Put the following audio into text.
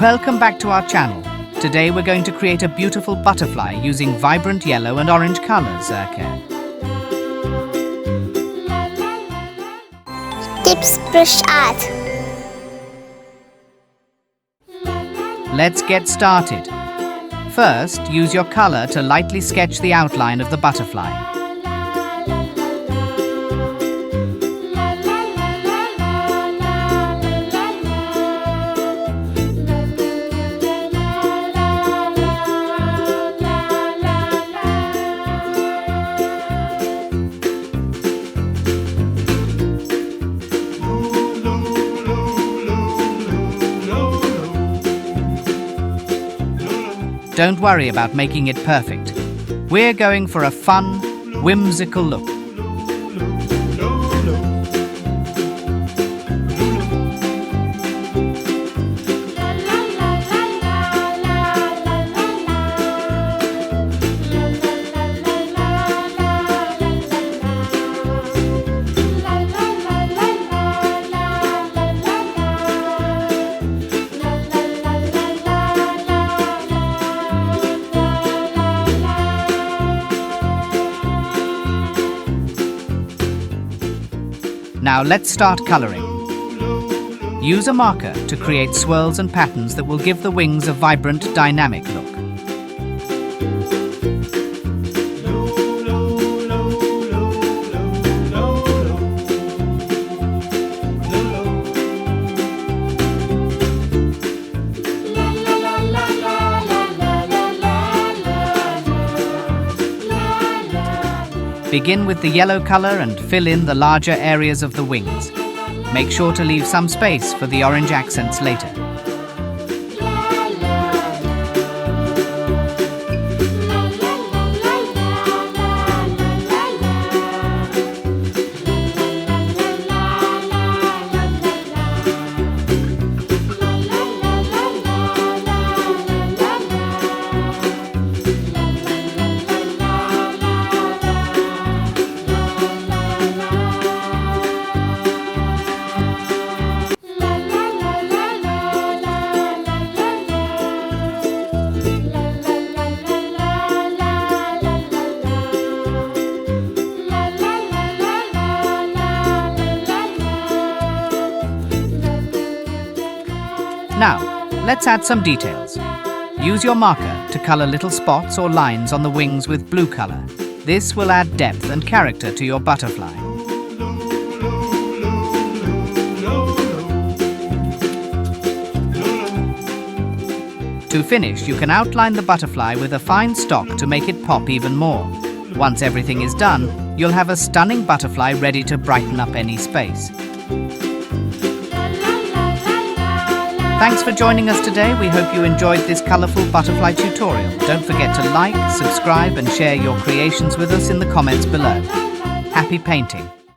Welcome back to our channel. Today we're going to create a beautiful butterfly using vibrant yellow and orange colors, Gibs Brush Art. Let's get started. First, use your color to lightly sketch the outline of the butterfly. Don't worry about making it perfect. We're going for a fun, whimsical look. Now let's start coloring. Use a marker to create swirls and patterns that will give the wings a vibrant, dynamic look. Begin with the yellow color and fill in the larger areas of the wings. Make sure to leave some space for the orange accents later. Now, let's add some details. Use your marker to color little spots or lines on the wings with blue color. This will add depth and character to your butterfly. To finish, you can outline the butterfly with a fine stalk to make it pop even more. Once everything is done, you'll have a stunning butterfly ready to brighten up any space. Thanks for joining us today. We hope you enjoyed this colorful butterfly tutorial. Don't forget to like, subscribe and share your creations with us in the comments below. Happy painting!